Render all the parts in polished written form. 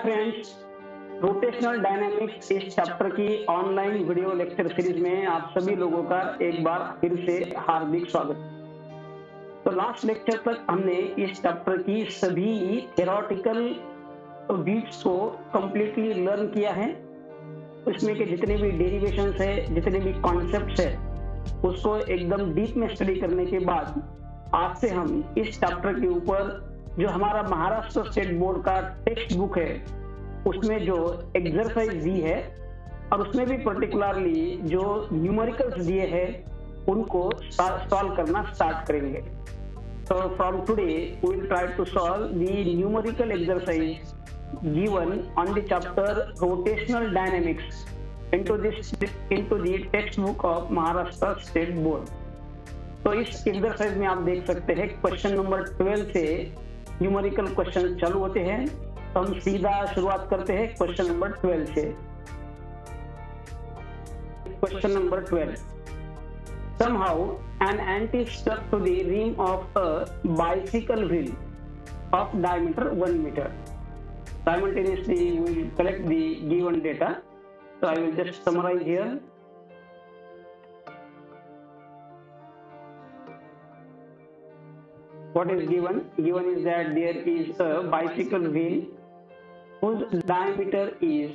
Friends, rotational dynamics इस chapter की online video lecture series में आप सभी लोगों का एक बार फिर से हार्दिक स्वागत। तो लास्ट लेक्चर तक हमने इस चैप्टर की सभी थ्योरेटिकल बीट्स को कंप्लीटली लर्न किया है। उसमें के जितने भी डेरिवेशंस है, जितने भी कॉन्सेप्ट्स है, उसको एकदम डीप में स्टडी करने के बाद आज से हम इस चैप्टर के ऊपर जो हमारा महाराष्ट्र स्टेट बोर्ड का टेक्स्ट बुक है उसमें जो एक्सरसाइज दी है और उसमें भी पर्टिकुलरली जो न्यूमेरिकल्स दिए हैं उनको सॉल्व करना स्टार्ट करेंगे। So from today we will try to solve the numerical exercise given on the chapter rotational dynamics into the textbook of Maharashtra State Board। तो इस एक्सरसाइज में आप देख सकते हैं क्वेश्चन नंबर 12 से न्यूमेरिकल क्वेश्चन चालू होते हैं। तो हम सीधा शुरुआत करते हैं क्वेश्चन नंबर 12 से। Question number 12, somehow an ant is stuck to the rim of a bicycle wheel of diameter 1 meter. Simultaneously we will collect the given data. So I will just summarize here. What is given? Given is that there is a bicycle wheel whose diameter is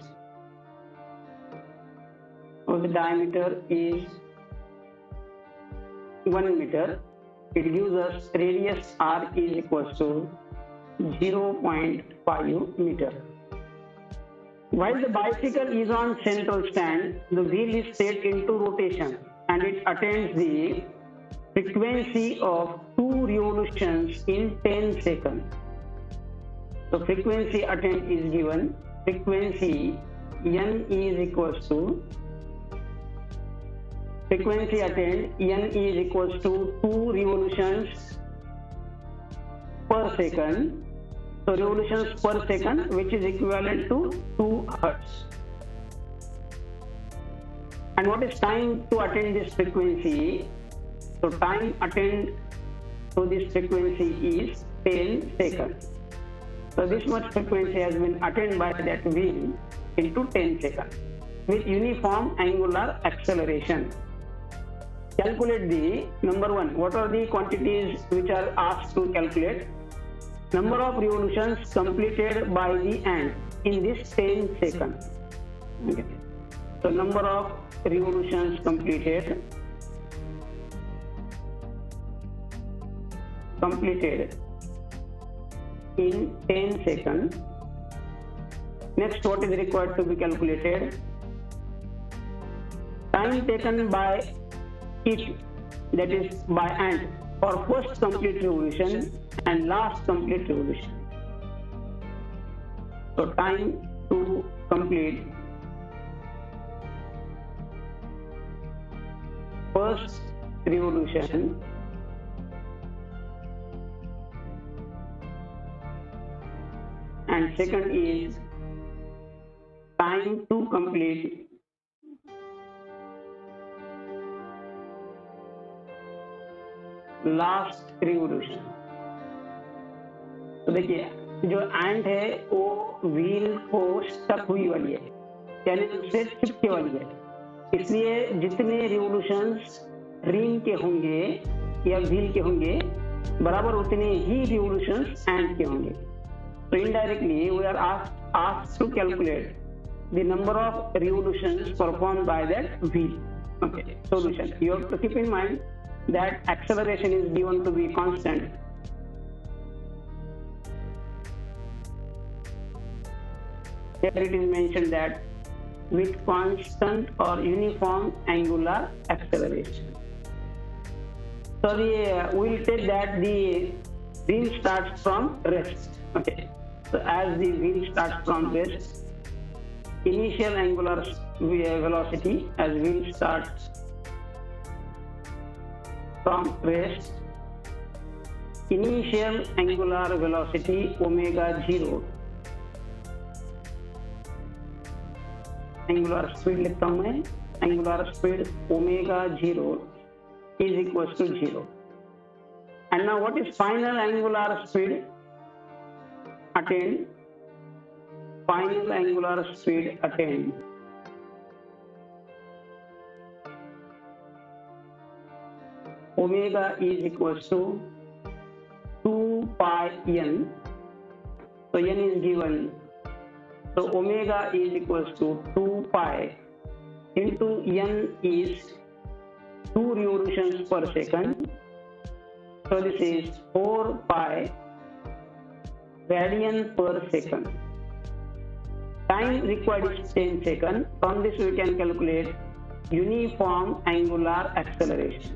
1 meter. It gives us radius r is equals to 0.5 meter. While the bicycle is on central stand, the wheel is set into rotation and it attains the frequency of 2 revolutions in 10 seconds. So frequency attained is given. Frequency n is equals to 2 revolutions per second. So revolutions per second, which is equivalent to 2 hertz. And what is time to attain this frequency? So time attained to this frequency is 10 seconds. So this much frequency has been attained by that wheel into 10 seconds with uniform angular acceleration. Calculate the number 1. What are the quantities which are asked to calculate? Number of revolutions completed by the ant in this 10 seconds. Okay. So number of revolutions completed in 10 seconds. Next, what is required to be calculated? Time taken by it, that is by ant, for first complete revolution and last complete revolution. So time to complete first revolution and second is time to complete last revolution. तो देखिए जो एंट है वो wheel को stuck हुई वाली है, यानी उससे चिपके वाली है, इसलिए जितने रिवोल्यूशंस रिंग के होंगे या व्हील के होंगे बराबर उतने ही रिवोल्यूशंस एंट के होंगे। तो indirectly we are asked to calculate the number of revolutions performed by that wheel. Okay, solution. You have to keep in mind that acceleration is given to be constant. Here it is mentioned that with constant or uniform angular acceleration. So we will take that the wheel starts from rest. Okay. So as the wheel starts from rest, initial angular velocity as wheel starts from rest, initial angular velocity omega 0, angular speed लिखता हूँ मैं, angular speed omega 0 is equals to 0. And now what is final angular speed attained? final angular speed attained. Omega is equals to 2 pi n. So n is given. So omega is equals to 2 pi into n is 2 revolutions per second. So this is 4 pi radian per second. Time required is 10 seconds. From this we can calculate uniform angular acceleration.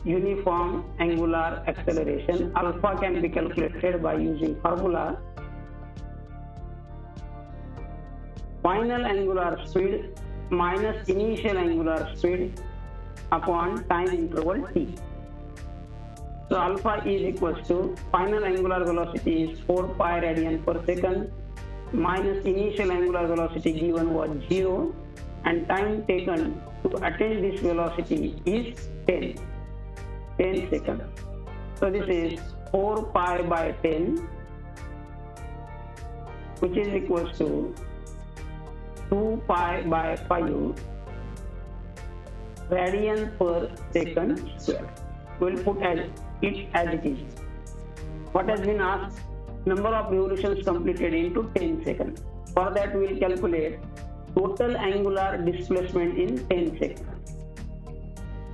Uniform angular acceleration alpha can be calculated by using formula final angular speed minus initial angular speed upon time interval t. So alpha is equals to final angular velocity is 4 pi radian per second minus initial angular velocity given was 0 and time taken to attain this velocity is 10 seconds. So this is 4 pi by 10 which is equals to 2 pi by 5 radian per second square. We will put it as it is. What has been asked? Number of revolutions completed into 10 seconds. For that we will calculate total angular displacement in 10 seconds.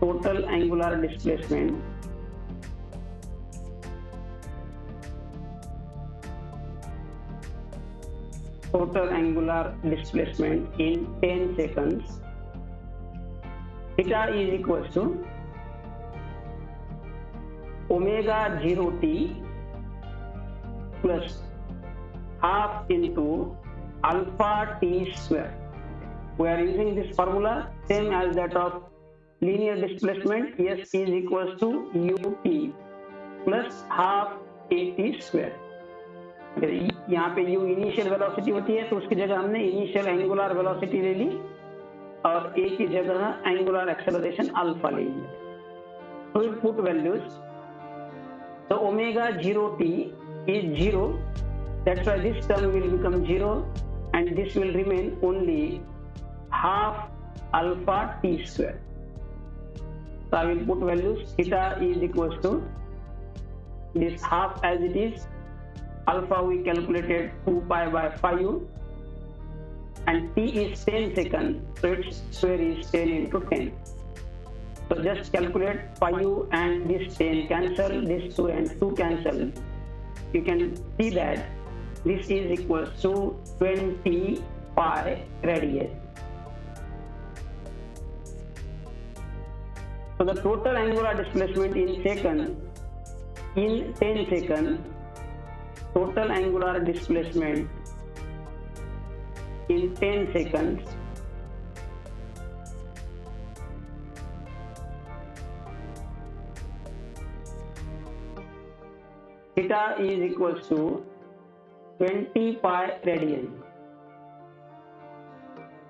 Total angular displacement in 10 seconds. Theta is equals to omega 0t plus half into alpha t square. We are using this formula same as that of linear displacement. S is equals to ut plus half at square. यहाँ पे u initial velocity होती है तो उसकी जगह हमने initial angular velocity ले ली और a की जगह एंगुलर एक्सेलरेशन अल्फा ले लिया. So we put values. So omega 0t is 0. That's why this term will become 0 and this will remain only half alpha t square. So I will put values. Theta is equals to this half as it is. Alpha we calculated 2 pi by 5 and t is 10 seconds. So its square is 10 into 10. So just calculate 5 and this 10 cancel, this 2 and 2 cancel. You can see that this is equals to 20 pi radian. So the total angular displacement in second, in 10 seconds, total angular displacement in 10 seconds theta is equals to 20 pi radian.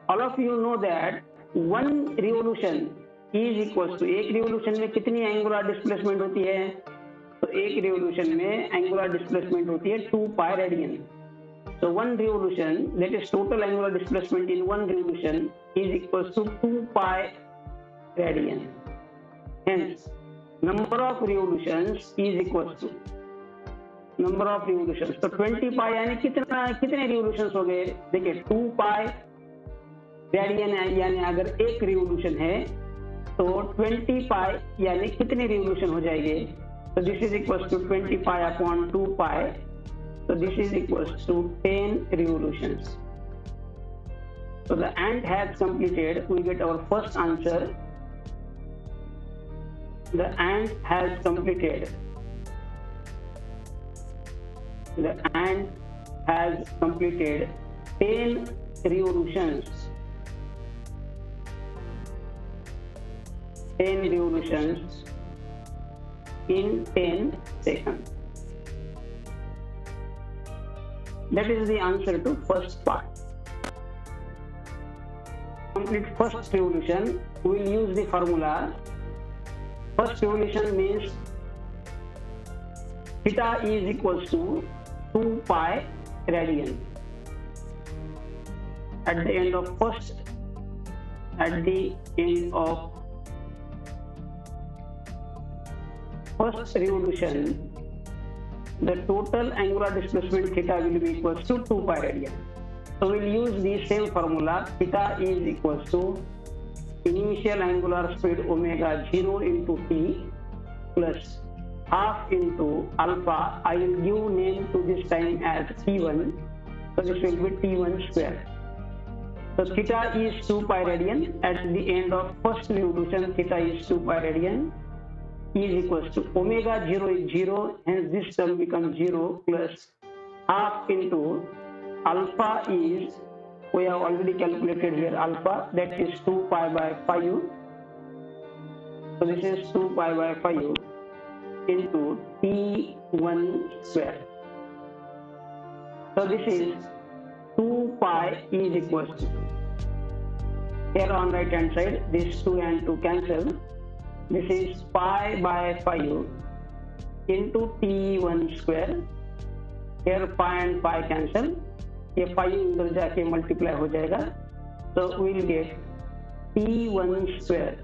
All of you know that one revolution is equals to एक revolution में कितनी angular displacement होती है? तो एक revolution में angular displacement होती है 2 pi radian. So one revolution, that is total angular displacement in one revolution, is equals to 2 pi radian. Hence, number of revolutions is equals to number of revolutions. तो 20 pi यानी कितने revolutions हो गए? देखिए 2 pi radian यानी अगर एक revolution है तो 20 pi यानी कितने revolution हो जाएंगे? So this is equals to 20 pi upon 2 pi. So this is equals to 10 revolutions. So the ant has completed. We get our first answer. The ant has completed. The ant has completed 10 revolutions. 10 revolutions in 10 seconds. That is the answer to first part. Complete first revolution. We will use the formula. First revolution means theta is equals to 2 pi radian. at the end of first revolution, the total angular displacement theta will be equals to 2 pi radian. So we'll use the same formula. Theta is equals to initial angular speed omega 0 into t plus half into alpha. I will give name to this time as t1. So this will be t1 square. So theta is 2 pi radian. At the end of first revolution, theta is 2 pi radian is equals to omega 0 is 0, hence this term becomes 0 plus half into alpha is, we have already calculated here alpha, that is 2 pi by 5. So this is 2 pi by 5 into t1 square. So this is 2 pi is equals to, here on right hand side, this 2 and 2 cancel. This is pi by 5 into t1 square. Here pi and pi cancel. ये 5 इधर जाके multiply हो जाएगा. So we will get t1 square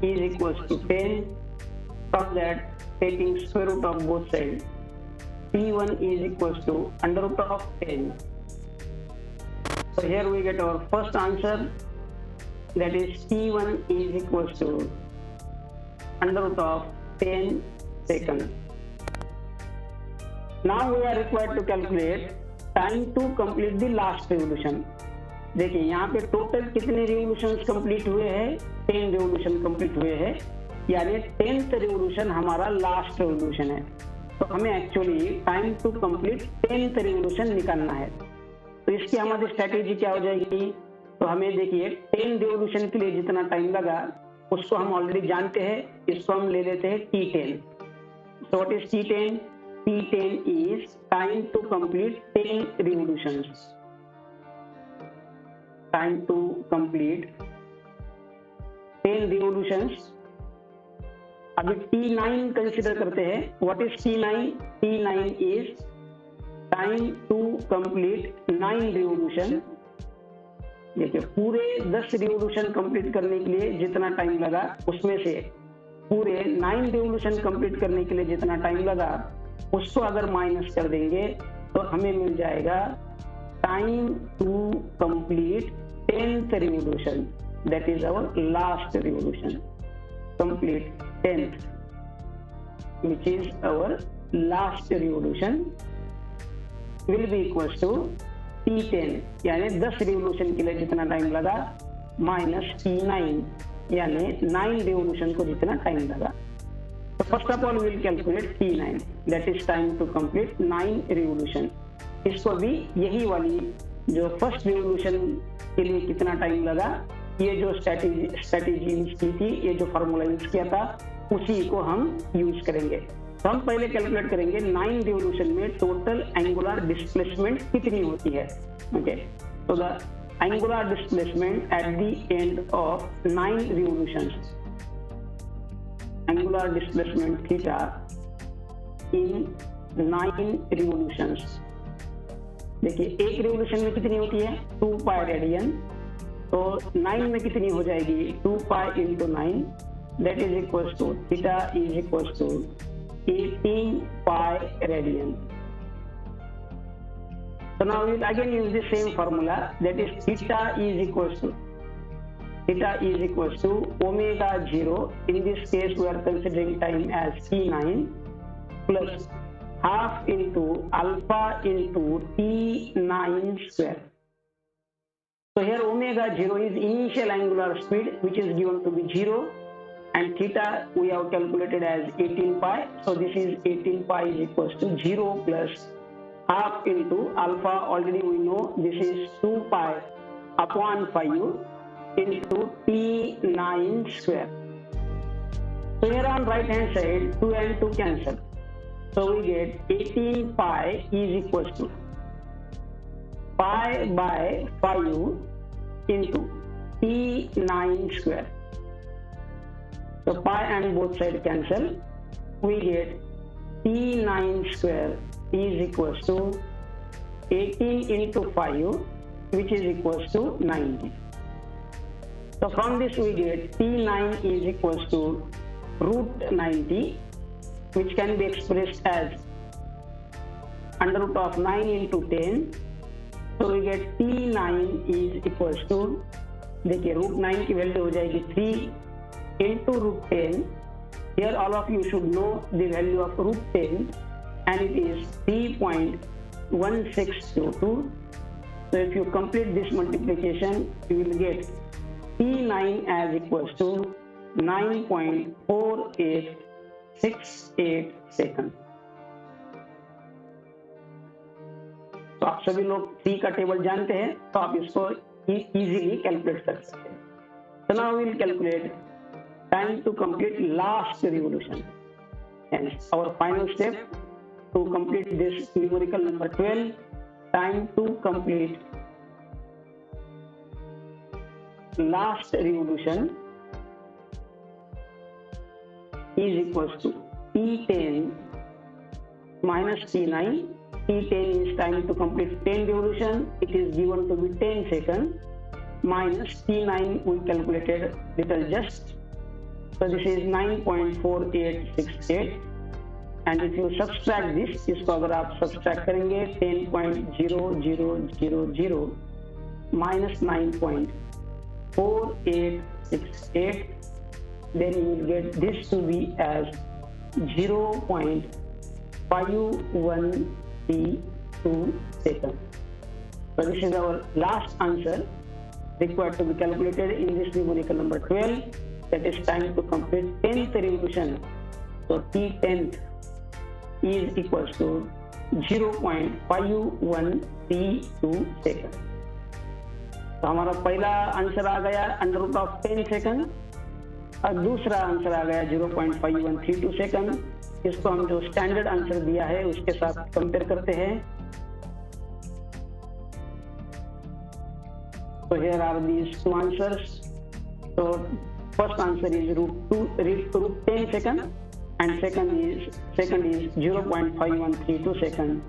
is equals to 10. From that, taking square root of both sides, t1 is equals to under root of 10. So here we get our first answer, that is t1 is equals to under root of 10 seconds. Now we are required to calculate time to complete the last revolution. देखिए यहाँ पे total कितने revolutions complete हुए हैं? 10 revolution complete हुए हैं, यानी 10th revolution हमारा लास्ट रिवोल्यूशन है. तो हमें actually time to complete 10th revolution निकालना है. तो इसकी हमारी स्ट्रेटेजी क्या हो जाएगी? तो हमें देखिए 10 रिवोल्यूशन के लिए जितना टाइम लगा उसको हम ऑलरेडी जानते हैं. इसको हम ले लेते हैं T10. So what is T10? T10 is time to complete 10 revolutions. Time to complete 10 revolutions. अभी T9 कंसिडर करते हैं. What is T9? T9 is time to complete 9 revolution. देखिए पूरे 10 रिवोल्यूशन कंप्लीट करने के लिए जितना टाइम लगा उसमें से पूरे 9 रिवोल्यूशन कंप्लीट करने के लिए जितना टाइम लगा उसको अगर माइनस कर देंगे तो हमें मिल जाएगा time to complete 10th revolution, that is our last revolution. Complete 10th which is our last revolution will be equals to T10, यानी 10 रिवोल्यूशन के लिए जितना टाइम लगा माइनस T9, यानी 9 रिवोल्यूशन को जितना टाइम लगा. तो first of all will calculate T9, that is time to complete 9 revolution. इसको भी यही वाली जो फर्स्ट रिवोल्यूशन के लिए कितना टाइम लगा, ये जो स्ट्रेटेजी यूज की थी, ये जो फॉर्मूला यूज किया था, उसी को हम यूज करेंगे. तो हम पहले कैलकुलेट करेंगे 9 रिवोल्यूशन में टोटल एंगुलर डिस्प्लेसमेंट कितनी होती है. ओके, तो the angular displacement at the end of 9 revolutions, angular displacement theta in 9 revolutions. देखिए एक रिवोल्यूशन में कितनी होती है? 2 पाई रेडियन. तो 9 में कितनी हो जाएगी? 2 pi into 9, that is equals to theta is equals to 18 pi radian. So now we will again use the same formula, that is theta is equals to omega 0. In this case we are considering time as T9 plus half into alpha into T9 square. So here omega 0 is initial angular speed which is given to be 0. And theta we have calculated as 18 pi. So this is 18 pi is equals to 0 plus half into alpha. Already we know this is 2 pi upon 5 into T9 square. So here on right hand side 2 and 2 cancel. So we get 18 pi is equals to pi by 5 into T9 square. So pi and both sides cancel. We get T9 square is equals to 18 into 5 which is equals to 90. So from this we get T9 is equals to root 90, which can be expressed as under root of 9 into 10. So we get T9 is equals to, देखिए root 9 की value हो जाएगी 3 into root 10. Here all of you should know the value of root 10 and it is 3.1622. So if you complete this multiplication, you will get T9 as equals to 9.4868 seconds. तो आप सभी लोग C का table जानते हैं, तो आप इसको इजीली कैलकुलेट कर सकते हैं. So now we will calculate time to complete last revolution. And our final step to complete this numerical number 12, time to complete last revolution is equals to T10 minus T9. T10 is time to complete 10 revolution. It is given to be 10 seconds minus T9 we calculated little just. So this is 9.4868. And if you subtract this, इसको अगर आप subtract करेंगे 10.0000 minus 9.4868, then you will get this to be as 0.5132 seconds. So this is our last answer required to be calculated in this numerical number 12. That is time to complete 10th revolution. So T10th is equals to 0.5132 seconds. तो हमारा पहला answer आ गया under root of 10 second और दूसरा answer आ गया 0.5132 second. इसको हम जो स्टैंडर्ड आंसर दिया है उसके साथ कंपेयर करते हैं. So here are these two answers. So first answer is root 10 second and second is 0.5132 second.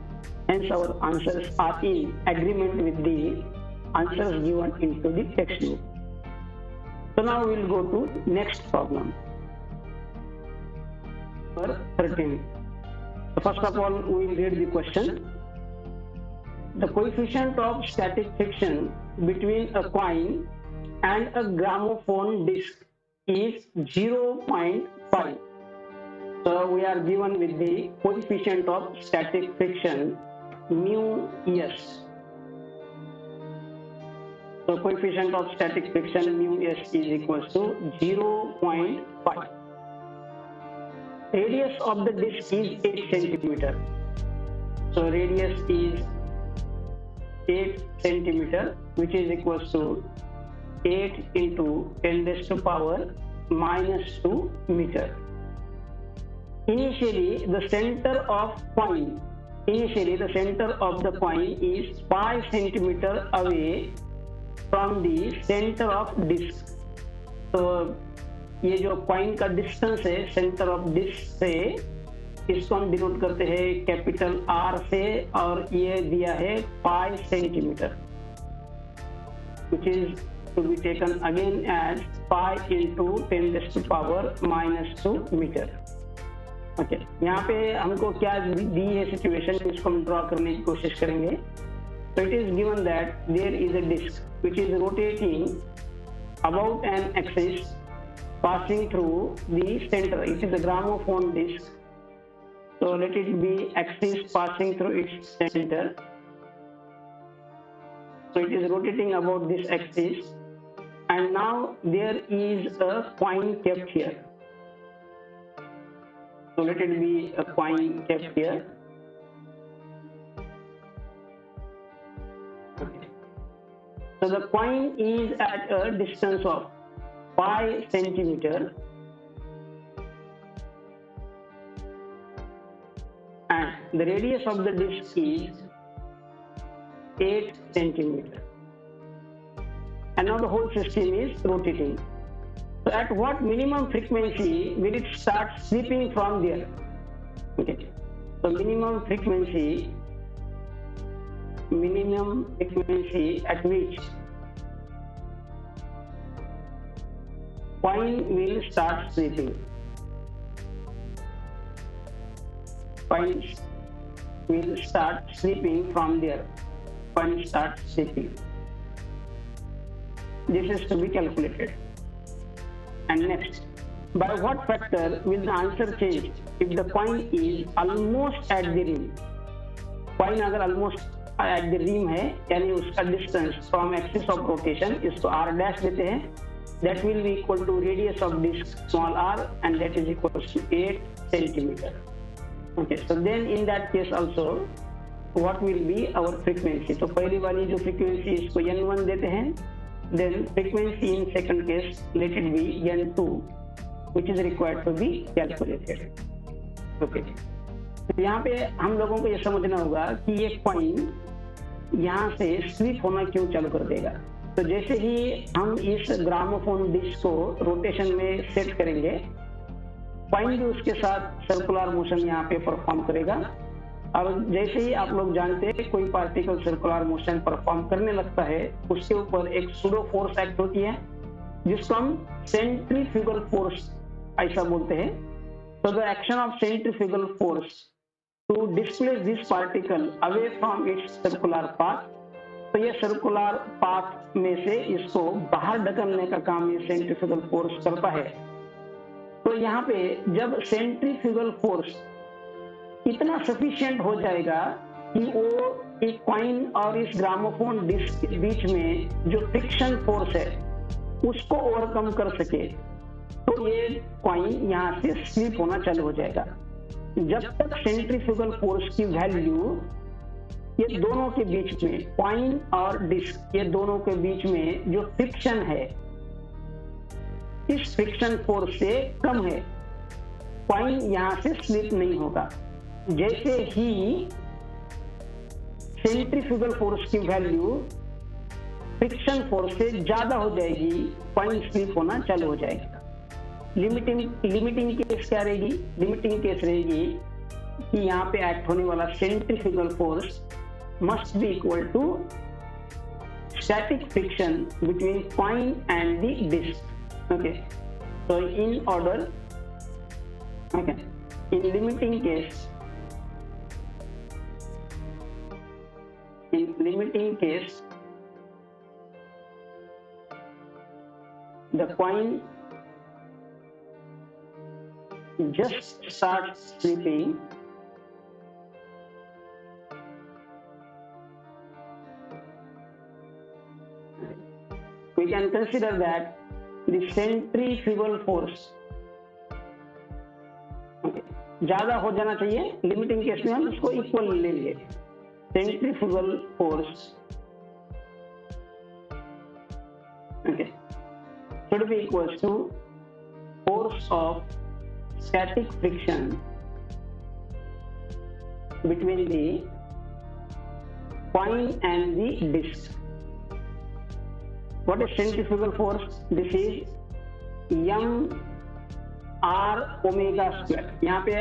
Hence our answers are in agreement with the answers given into the textbook. So now we will go to next problem. Number 13. So first of all we will read the question. The coefficient of static friction between a coin and a gramophone disc is 0.5. So we are given with the coefficient of static friction mu s. So coefficient of static friction mu s is equals to 0.5. Radius of the disc is 8 centimeter. So radius is 8 centimeter, which is equals to 8 into 10 raised to power minus 2 meter. Initially the center of the coin is 5 centimeter away from the center of disc. तो ये जो coin का distance है centre of disc से, इसको हम denote करते हैं कैपिटल R से, और ये दिया है 5 centimetre, which is to be taken again as 5 into 10 raised to power minus 2 meter. Okay, यहाँ पे हमको क्या दी है सिचुएशन, इसको हम ड्रॉ करने की कोशिश करेंगे. So it is given that there is a disc which is rotating about an axis passing through the center. It is a gramophone disc. So let it be axis passing through its center. So it is rotating about this axis, and now there is a coin kept here. So let it be a coin kept here. Okay. So the coin is at a distance of 5 centimeter and the radius of the disc is 8 centimeter. And now the whole system is rotating. So at what minimum frequency will it start sweeping from there? Okay. So minimum frequency minimum frequency at which coin will start sweeping. Coins will start sweeping from there. Coins start sweeping. This is to be calculated. And next, by what factor will the answer change if the coin is almost at the rim? Coin अगर almost at the rim है, यानी उसका distance from axis of rotation, इसको r dash देते हैं, that will be equal to radius of disc small r, and that is equal to 8 centimeter. Okay, so then in that case also, what will be our frequency? तो पहली वाली जो frequency इसको n1 देते हैं, then frequency in second case let it be n2, which is required to be calculated. Okay. तो यहाँ पे हम लोगों को ये समझना होगा कि ये कॉइन यहाँ से स्वीप होना क्यों चालू कर देगा। तो जैसे ही हम इस ग्रामोफोन डिस्क को रोटेशन में सेट करेंगे, कॉइन भी उसके साथ सर्कुलर मोशन यहाँ पे परफॉर्म करेगा। और जैसे ही आप लोग जानते हैं कोई पार्टिकल सर्कुलर मोशन परफॉर्म करने लगता है, उसके ऊपर एक सूडो फोर्स एक्ट होती है जिसको हम सेंट्रीफ्यूगल फोर्स ऐसा बोलते हैं। तो the action of centrifugal force to displace this particle away from its circular path, तो ये सर्कुलर पाथ में से इसको बाहर ढकलने का काम ये सेंट्रीफ्यूगल फोर्स करता है। तो यहाँ पे जब सेंट्रीफ्यूगल फोर्स इतना सफिशिएंट हो जाएगा कि वो एक कॉइन और इस ग्रामोफोन डिस्क के बीच में जो फ्रिक्शन फोर्स है उसको ओवरकम कर सके, तो ये कॉइन यहाँ से स्लिप होना चालू हो जाएगा। जब तक सेंट्रीफ्यूगल फोर्स की वैल्यू ये दोनों के बीच में, कॉइन और डिस्क, ये दोनों के बीच में जो फ्रिक्शन है, इस फ्रिक्शन फोर्स से कम है, कॉइन यहाँ से स्लिप नहीं होगा। जैसे ही सेंट्रीफ्यूगल फोर्स की वैल्यू फ्रिक्शन फोर्स से ज्यादा हो जाएगी, कॉइन स्लिप होना चालू हो जाएगा। लिमिटिंग केस क्या रहेगी? लिमिटिंग केस रहेगी कि यहाँ पे एक्ट होने वाला centrifugal force must be equal to static friction between coin and the disc. Okay, so in order, okay, in limiting case, the coin just starts slipping we can consider that the centrifugal force ज्यादा हो जाना चाहिए। Limiting case में हम इसको equal लेंगे। Centrifugal force should be equals to force of static friction between the coin and the disc. What is centrifugal force? This is m r omega square. यहाँ पे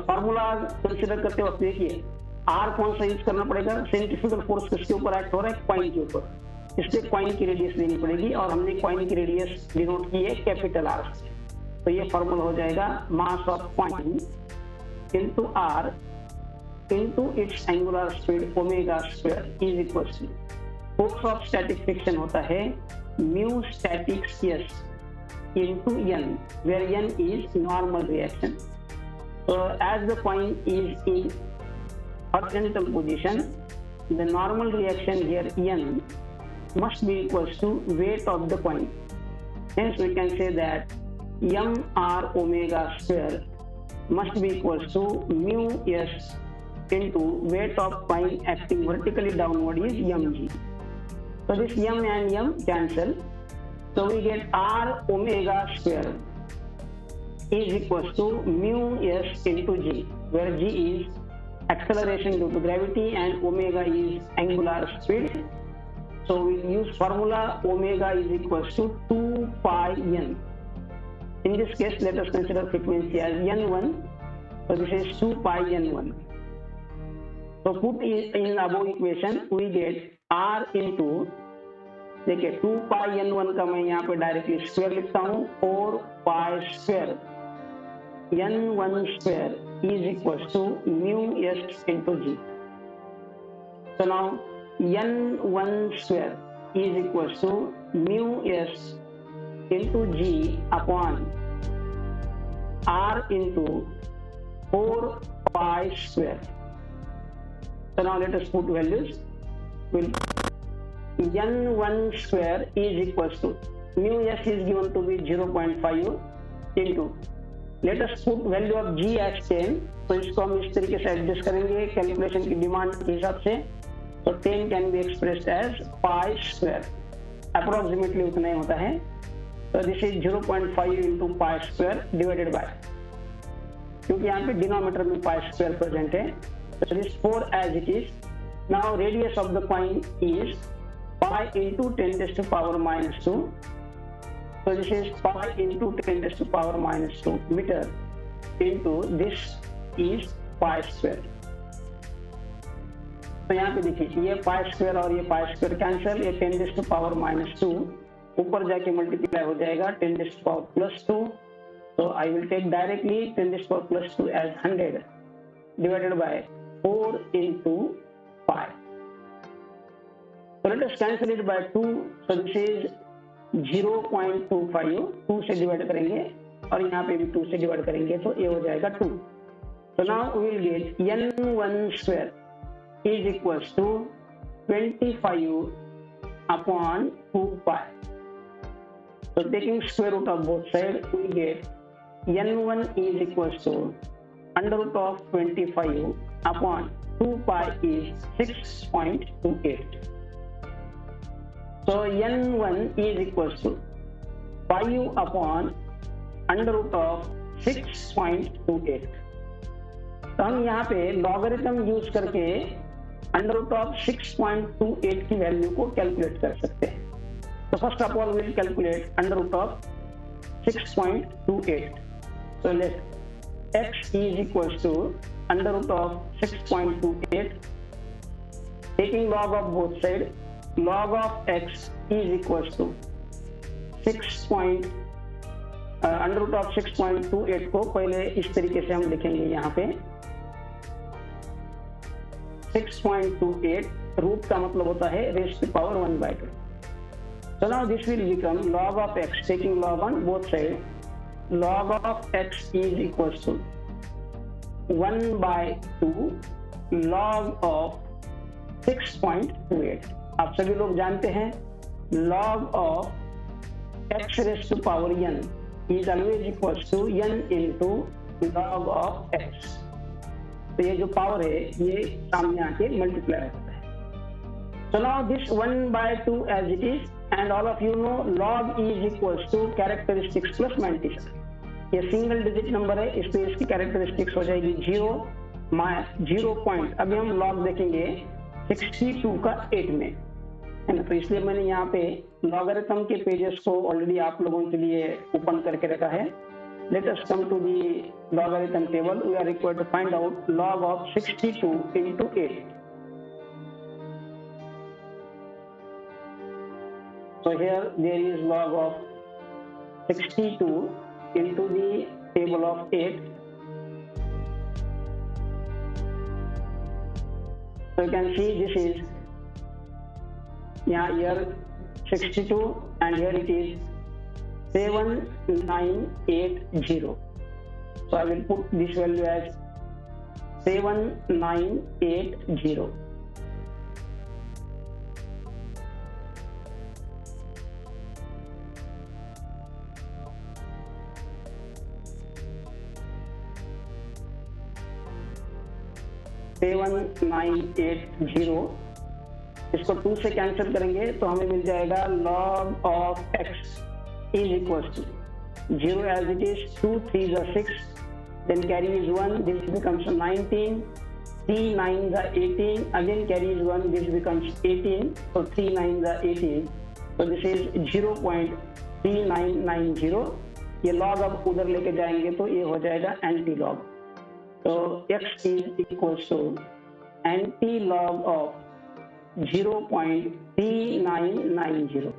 फॉर्मूला कंसिडर करते वक्त देखिए r कौन सा यूज करना पड़ेगा। सेंट्रीफ्यूगल फोर्स किसके ऊपर एक्ट हो रहा है? कॉइन के ऊपर, इसलिए कॉइन की रेडियस देनी पड़ेगी और हमने कॉइन की रेडियस डिनोट की है कैपिटल R से। तो ये फॉर्मूला हो जाएगा mass of coin into r into its angular speed omega square is equal to force of static friction होता है mu static s into n, where n is normal reaction. So as the coin is in horizontal position, the normal reaction here n must be equals to weight of the coin. Hence we can say that m r omega square must be equals to mu s into weight of coin acting vertically downward is mg. So this m and m cancel. So we get r omega square is equals to mu s into g, where g is acceleration due to gravity and omega is angular speed. So we use formula omega is equals to 2 pi n. In this case, let us consider frequency as n1. So this is 2 pi n1. तो put in above equation we get r into, देखिए 2 पाई n1 का मैं यहाँ पे directly square लिखता हूँ, और pi square n1 square is equal to mu s into g. So now n1 square is equals to mu s into g upon r into 4 pi square. So now let us put values. N1 square is equals to mu s is given to be 0.5 into, let us put value of g as 10. तो इसको हम इस तरीके से adjust करेंगे calculation की demand के हिसाब से। तो 10 can be expressed as pi square, approximately उतना ही होता है। तो this is 0.5 into pi square divided by, क्योंकि यहाँ पे डिनोमिनेटर में पाई स्क्वायर प्रेजेंट है, तो this 4 as it is. Now radius of the coin is pi into 10 to the power minus 2, so this is pi into 10 to the power minus 2 meter into this is pi square। तो यहाँ पे देखिए ये pi square और ये pi square cancel, ये 10 to the power minus 2 ऊपर जाके मल्टीप्लाई हो जाएगा 10 टू द पावर प्लस 2। तो I will take directly 10 to the power plus 2 as 100 divided by 4 into pi। So let us cancel it by 2, so this is 0.25, 2 से divide करेंगे और यहाँ पे भी 2 से डिवाइड करेंगे, तो ये हो जाएगा 2। तो now we will get n1 square is equals to 25 upon 2 pi. तो taking square root of both side we get n1 is equals to under root of 25 upon 2 pi is 6.28। So n1 is equals to 5 upon under root of 6.28। तो हम यहाँ पे logarithm use करके under root of 6.28 की value को calculate कर सकते हैं। तो first of all will calculate under root of 6.28। so let x is equals to under root of 6.28, taking log of both side, log of x is equals to 6 under root of 6.28 को पहले इस तरीके से हम लिखेंगे यहाँ पे 6.28 root का मतलब होता है raise to power 1/2। So now this will become log of x, taking log on both sides, log of x is equals to 1/2 log of 6.28। आप सभी लोग जानते हैं log of x raised to power n is always equals to n into log of x। तो ये जो power है ये सामने आके मल्टीप्लाई होता है। So now this 1/2 as it is, and all of you know log is equals to characteristics plus multiplication। ये सिंगल डिजिट नंबर है, इस पे इसकी कैरेक्टरिस्टिक्स हो जाएगी 0 पॉइंट। अभी हम लॉग देखेंगे 62 का 8 में, है ना। तो इसलिए मैंने यहाँ पे लॉगरिथम के पेजेस को ऑलरेडी आप लोगों के लिए ओपन करके रखा है। Let us come to the logarithm table. We are required to find out log of 62 into 8। So here there is log of 62 into the table of 8। So you can see this is here 62 and here it is 7980। So I will put this value as 7980। इसको 2 से cancel करेंगे तो हमें मिल जाएगा log of x is equals to 0 as it is, 2 3 are 6, then carries 1, this becomes 19, 3 9 are 18, again carries 1, this becomes 18, so 3 9 are 18, so this is 0.3990। ये log अब उधर लेके जाएंगे तो ये हो जाएगा एंटी लॉग। तो x is equals to anti-log of 0.3990।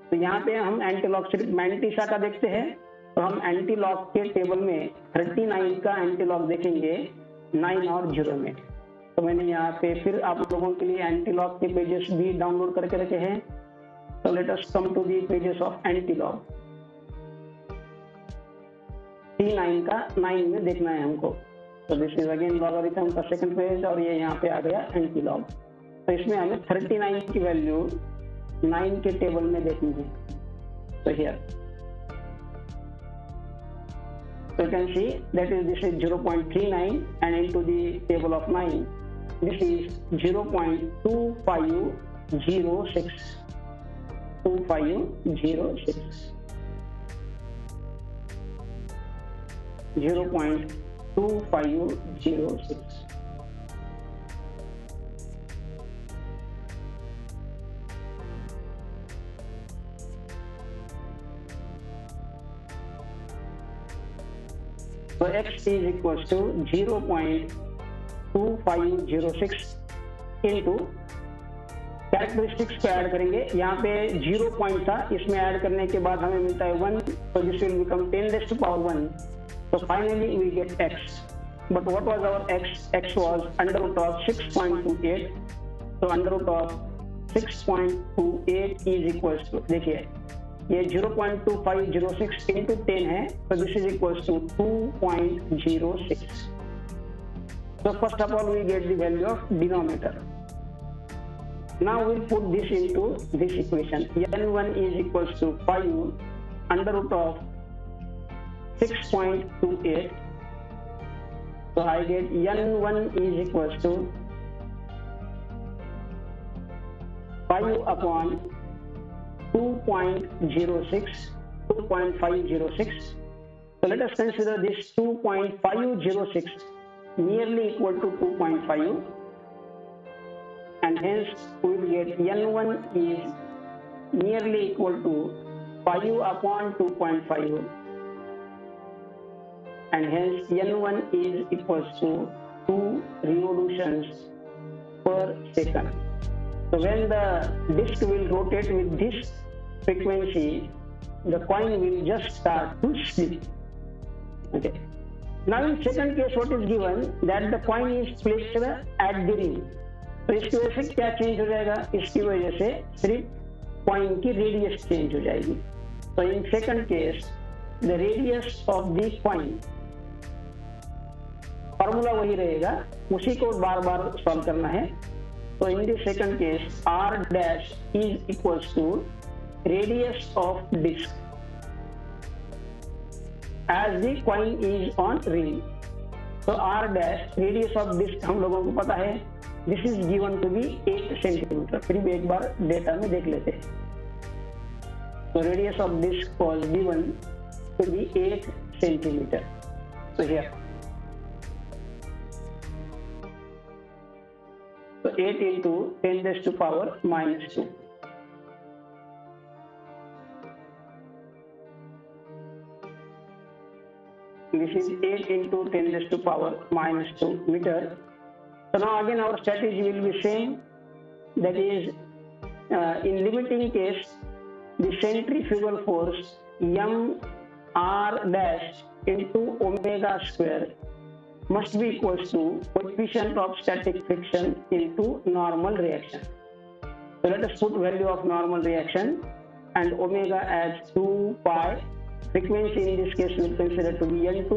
तो यहाँ पे हम एंटीलॉग सिर्फ मैंटिसा का देखते हैं, तो हम एंटीलॉग के टेबल में 39 का एंटीलॉग देखेंगे 9 और 0 में। तो मैंने यहाँ पे फिर आप लोगों के लिए एंटीलॉग के पेजेस भी डाउनलोड करके रखे हैं। तो let us come to the pages of antilog. 39 का 9 में देखना है हमको। तो दिस इज अगेन लॉगरिथम का सेकंड पेज और ये यहाँ पे आ गया एंटीलॉग। तो इसमें हमें 39 की वैल्यू 9 के टेबल में देखनी है। तो here so you can see that is this is 0.39 and into the table of 9 this is 0.2506 0.2506। So x is equals to 0.2506 into characteristics को ऐड करेंगे। यहाँ पे 0 पॉइंट था, इसमें ऐड करने के बाद हमें मिलता है 1, so this will become 10⁻1। So finally we get x. But what was our x? X was under root of 6.28. So under root of 6.28 is equals to, देखिए ये 0.2506 into 10 है, so this is equals to 2.06. So first of all we get the value of denominator. Now we'll put this into this equation. n1 is equals to 5 under root of 6.28. So I get n1 is equals to 5 upon 2.506. So let us consider this 2.506 nearly equal to 2.5, and hence we will get n1 is nearly equal to 5 upon 2.5, and hence n1 is equals to 2 revolutions per second. So when the disk will rotate with this frequency, the coin will just start to slip. Okay. Now in second case, what is given that the coin is placed at the rim. तो इसकी वजह से क्या change हो जाएगा? इसकी वजह से सिर्फ कॉइन की रेडियस चेंज हो जाएगी। तो in second case the radius of the coin, formula वही रहेगा, उसी को बार बार सॉल्व करना है। तो in the second case r dash is equals to radius of disc as the coin is on ring. तो r dash radius of disc हम लोगों को पता है, this is given to be 8 centimetre. फिर भी एक बार डेटा में देख लेते हैं। तो radius of disc was given to be 8 centimetre. तो here so 8 into 10 raised to power minus 2. This is 8 into 10 raised to power minus 2 meter. So now again our strategy will be same, that is in limiting case the centrifugal force m r dash into omega square must be equals to coefficient of static friction into normal reaction. So let us put value of normal reaction and omega as 2 pi. Frequency in this case we will consider to be n2.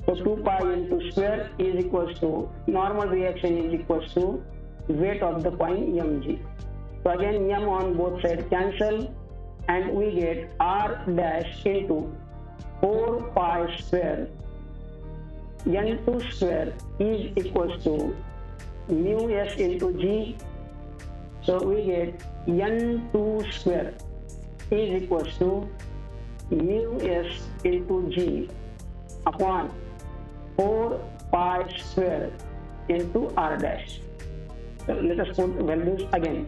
So 2 pi into square is equals to normal reaction is equals to weight of the coin mg. So again m on both sides cancel and we get r dash into 4 pi square n2 square is equals to mu s into g. So we get n2 square is equals to mu s into g upon 4 pi square into r dash. So let us put values again.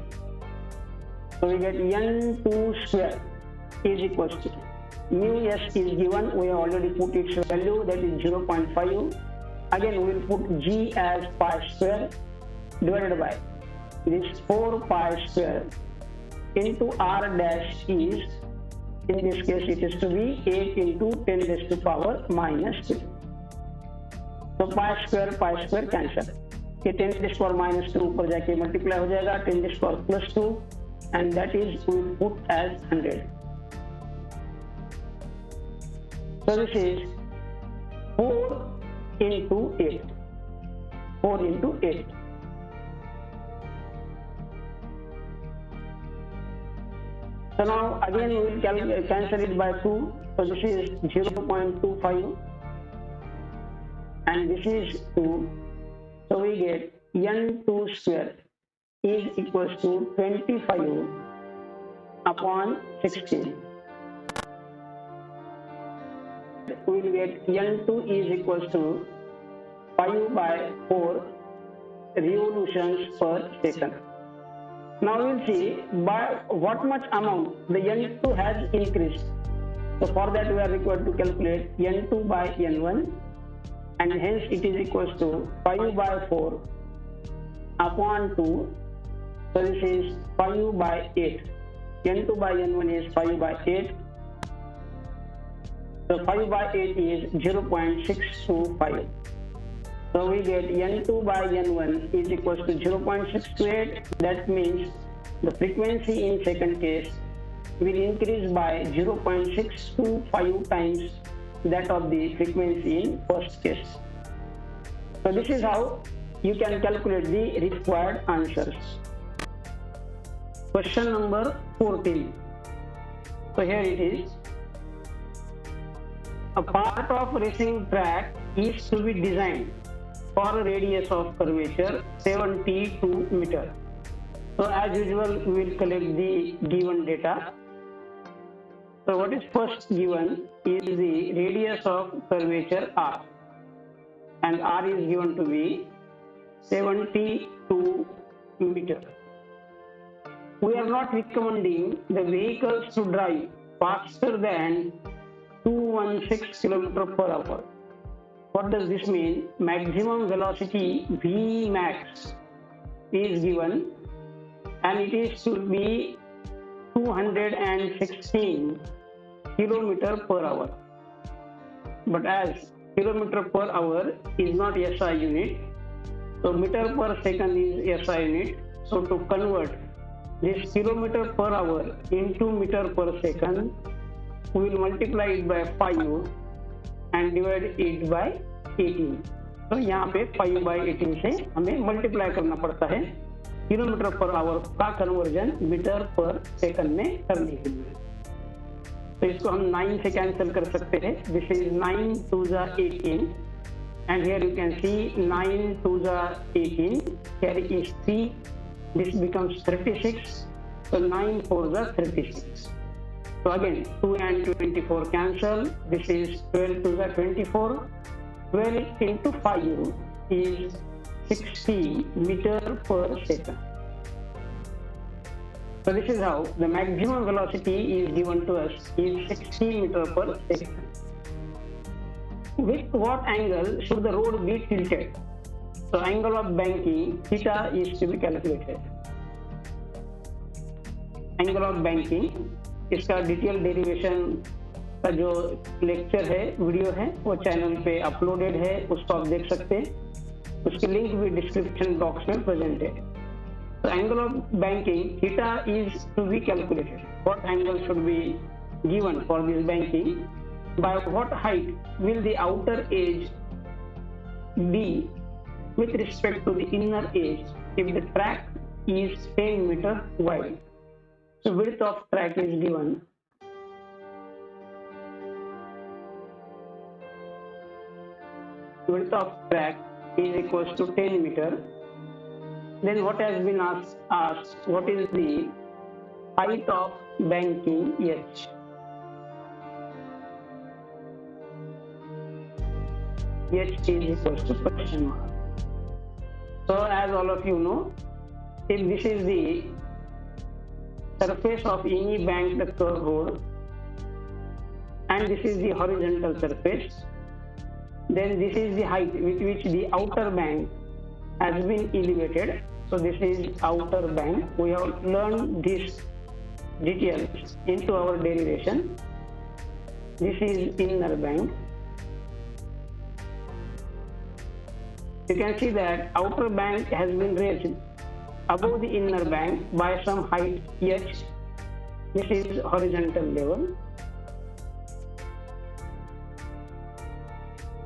So we get n2 square is equals to mu s is given, we have already put its value, that is 0.5. Again we will put g as pi square divided by this 4 pi square into r dash is, in this case it is to be 8 into 10 raised to power minus 2. तो pi square cancel, ये 10 raised to power minus 2 ऊपर जाके multiply हो जाएगा 10 raised to power plus 2 and that is we put as 100. So this is 4 into 8. 4 into 8. So now again we will cancel it by 2. So this is 0.25 and this is 2. So we get n2 square is equals to 25 upon 16. We will get n2 is equals to 5 by 4 revolutions per second. Now we will see by what much amount the n2 has increased. So for that we are required to calculate n2 by n1 and hence it is equals to 5 by 4 upon 2. So this is 5 by 8. n2 by n1 is 5 by 8. So 5 by 8 is 0.625. So we get n2 by n1 is equals to 0.628. That means the frequency in second case will increase by 0.625 times that of the frequency in first case. So this is how you can calculate the required answers. Question number 14. So here it is. A part of racing track is to be designed for a radius of curvature 72 meter. So as usual we will collect the given data. So what is first given is the radius of curvature r, and r is given to be 72 meter. We are not recommending the vehicles to drive faster than 216 km per hour. What does this mean? Maximum velocity Vmax is given and it is to be 216 km per hour. But as kilometer per hour is not SI unit, so meter per second is SI unit. So to convert this kilometer per hour into meter per second, we will multiply it by 5 and divide it by 18. तो यहाँ पे 5 by 18 से हमें multiply करना पड़ता है kilometre per hour का conversion metre पर सेकंड में करने के लिए. तो इसको हम 9 से कैंसिल कर सकते हैं. This is 9 to the 18 and here you can see 9 to the 18 carry is 3. This becomes 36. So 9 for the 36. So again 2 and 24 cancel. This is 12 to the 24. 12 into 5 is 60 meter per second. So this is how the maximum velocity is given to us is 60 meter per second. With what angle should the road be tilted? So angle of banking theta is to be calculated. Angle of banking, इसका detail derivation का जो lecture है, video है, वो channel पे uploaded है, उसको आप देख सकते हैं. उसकी लिंक भी डिस्क्रिप्शन बॉक्स में प्रेजेंट है. So angle of banking theta is to be calculated. What angle should be given for this banking? By what height will the outer edge be with respect to the inner edge if the track is 10 meter wide? So width of track is given. Width of track is equals to 10 meter. Then what has been asked, what is the height of banking H? H is equals to question mark. So as all of you know, if this is the surface of any banked curve road and this is the horizontal surface, then this is the height with which the outer bank has been elevated. So this is outer bank. We have learned these details into our derivation. This is inner bank. You can see that outer bank has been raised above the inner bank by some height h. This is horizontal level.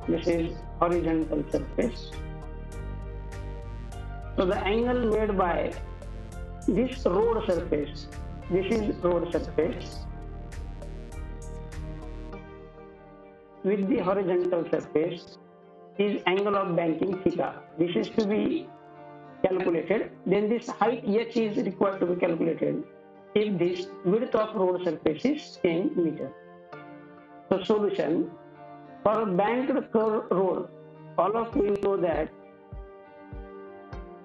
This is horizontal surface. So the angle made by this road surface, this is road surface, with the horizontal surface is angle of banking theta. This is to be calculated. Then this height h is required to be calculated if this width of road surface is 10 meter. So solution, for a banked curved road, all of you know that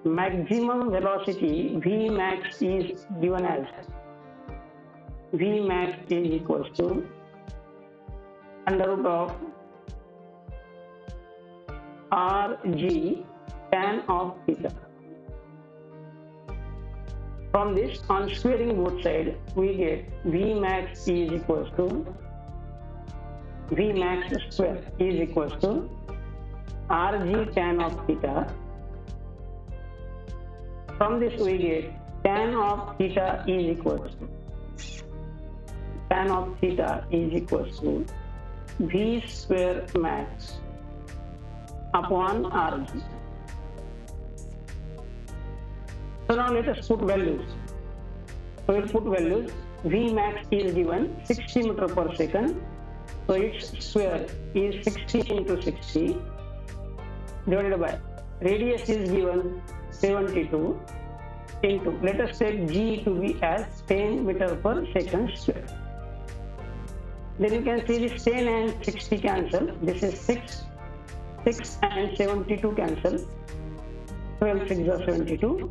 maximum velocity Vmax is given as Vmax is equals to under root of Rg tan of theta. From this, on squaring both sides, we get Vmax is equals to Vmax square is equals to Rg tan of theta. From this we get tan of theta is equals to V square max upon Rg. So now let us put values. So we'll put values. Vmax is given 60 meter per second. So its square is 60 into 60 divided by radius is given 72 into, let us take g to be as 10 meter per second square. Then you can see this 10 and 60 cancel. This is 6 and 72 cancel. 12 6 are 72.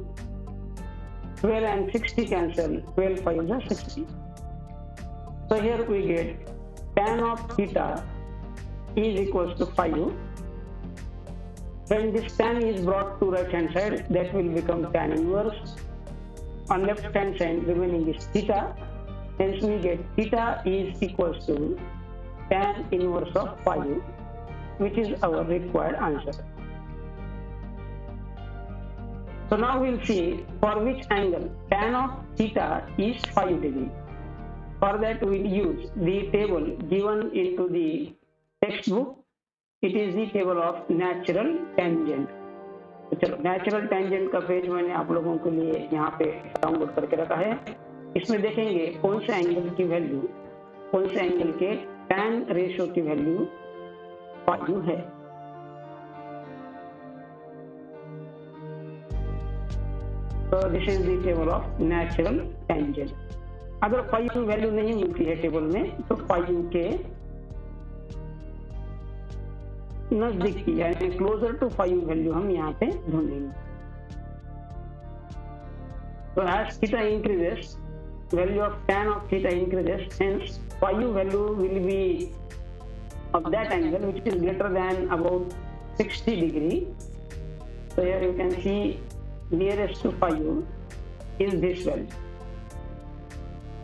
12 and 60 cancel. 12 5 are 60. So here we get tan of theta is equals to 5. When this tan is brought to right hand side, that will become tan inverse. On left hand side remaining is theta. Hence we get theta is equals to tan inverse of 5, which is our required answer. So now we'll see for which angle tan of theta is 5 degree. For that we'll use the table given into the textbook. It is the table of natural tangent. तो चलो natural tangent का page मैंने आप लोगों के लिए यहाँ पे डाउनलोड करके रखा है. इसमें देखेंगे कौन से एंगल की वैल्यू, कौन से एंगल के tan रेशियो की वैल्यू 5 है. तो this is the table of natural tangent. अगर 5 वैल्यू नहीं मिलती है टेबल में तो 5 के नजदीक की यानी क्लोजर टू 5 वैल्यू हम यहाँ पे ढूंढेंगे. तो as theta increases, value of tan of theta increases, hence 5 value will be of that angle which is greater than about 60 degree. So here you can see nearest to 5 is this value.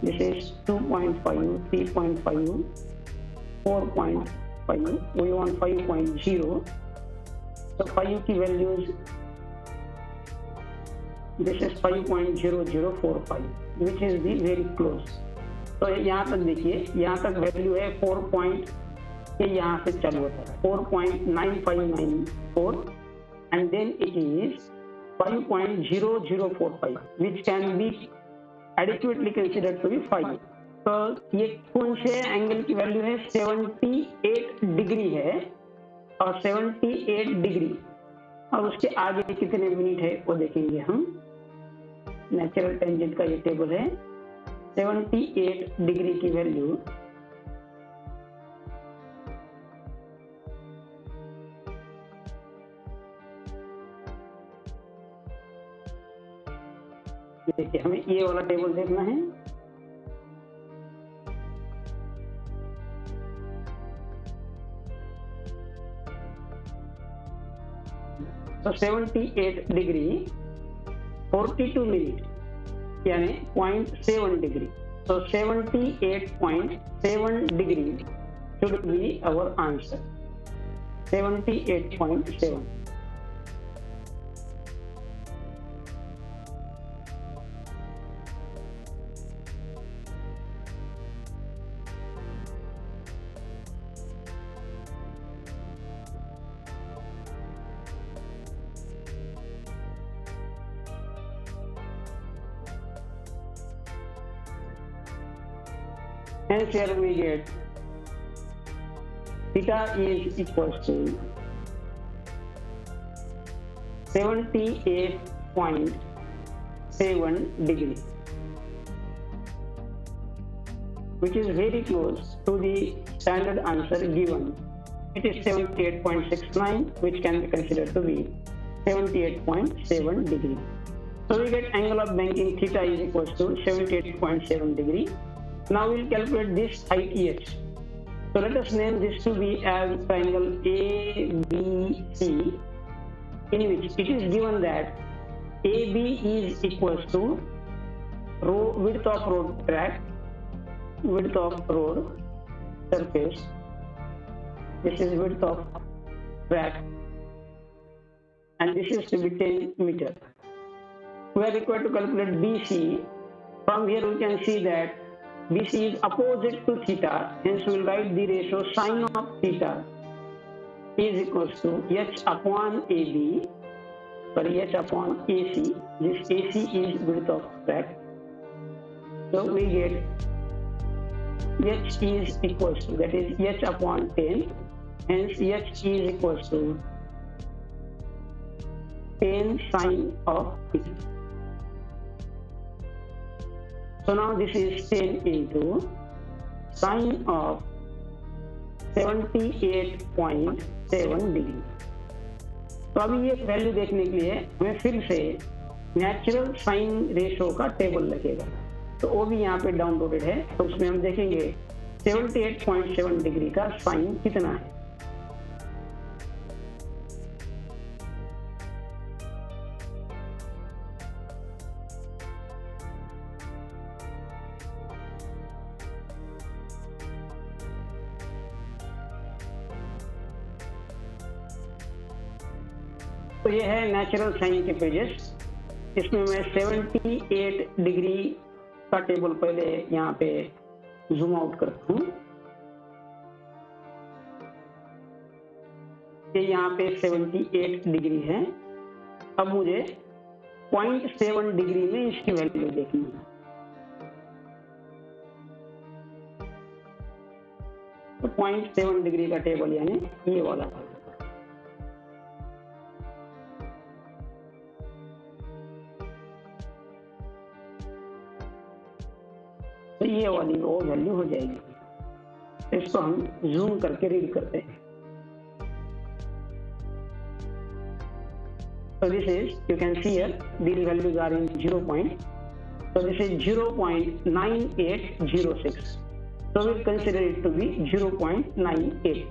This is 2.5, 3.5, 4.5. We want 5.0. So 5 की values, this is 5.0045, which is the very close. तो यहाँ तक देखिए, यहाँ तक value है 4 point के यहाँ से चालू होता है 4.9594 and then it is 5.0045, which can be adequately considered to be 5. तो ये कौन से एंगल की वैल्यू है? 78 डिग्री है और 78 डिग्री और उसके आगे कितने मिनट है वो देखेंगे हम. नेचुरल टेंजेंट का ये टेबल है. 78 डिग्री की वैल्यू देखिए, हमें ये वाला टेबल देखना है. तो 78 डिग्री 42 मिनट यानी 0.7 degree. So 78.7 degree should be our answer. 78.7. Hence here we get theta is equals to 78.7 degree, which is very close to the standard answer given. It is 78.69, which can be considered to be 78.7 degree. So we get angle of banking theta is equals to 78.7 degree. Now we'll calculate this height h. So let us name this to be as triangle ABC, in which it is given that AB is equals to width of road track, width of road surface. This is width of track, and this is to be 10 meter. We are required to calculate BC. From here we can see that BC is opposite to theta, hence we will write the ratio sine of theta is equals to h upon AB, sorry, h upon AC. This AC is width of track. So we get h is equals to, that is h upon 10, hence h is equals to 10 sine of theta. So now this is 10 into sine of 78.7 degree. तो अभी ये value देखने के लिए हमें फिर से natural sign ratio का टेबल लगेगा, तो वो भी यहाँ पे डाउनलोडेड है। तो उसमें हम देखेंगे 78.7 डिग्री का साइन कितना है। तो ये है नेचुरल साइन के पेजेस। इसमें मैं 78 डिग्री का टेबल पहले यहाँ पे जूम आउट करता हूँ। ये यहाँ पे 78 डिग्री है। अब मुझे 0.7 डिग्री में इसकी वैल्यू देखनी है। तो 0.7 डिग्री का टेबल यानी ये वाला है। तो ये वाली वो वैल्यू हो जाएगी। इसको हम जूम करके रीड करते हैं। So this is, you can see here, these values are in 0 point. So this is 0.9806. So we'll consider it to be 0.98.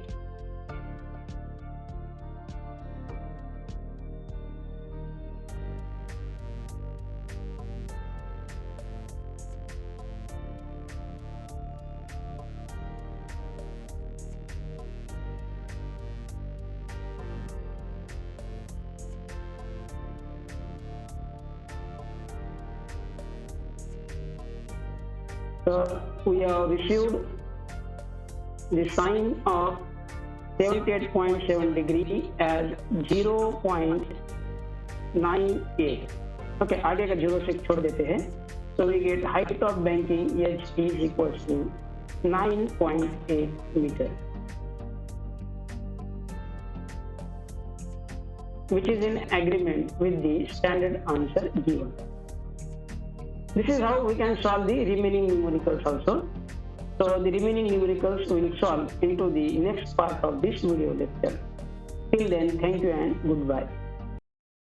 So we have received the sine of 78.7 degree as 0.98. Okay, आगे का 0 से छोड़ देते हैं। So we get height of banking h is equals to 9.8 meter, which is in agreement with the standard answer given. This is how we can solve the remaining numericals also. So the remaining numericals we will solve into the next part of this video lecture. Till then, thank you and goodbye.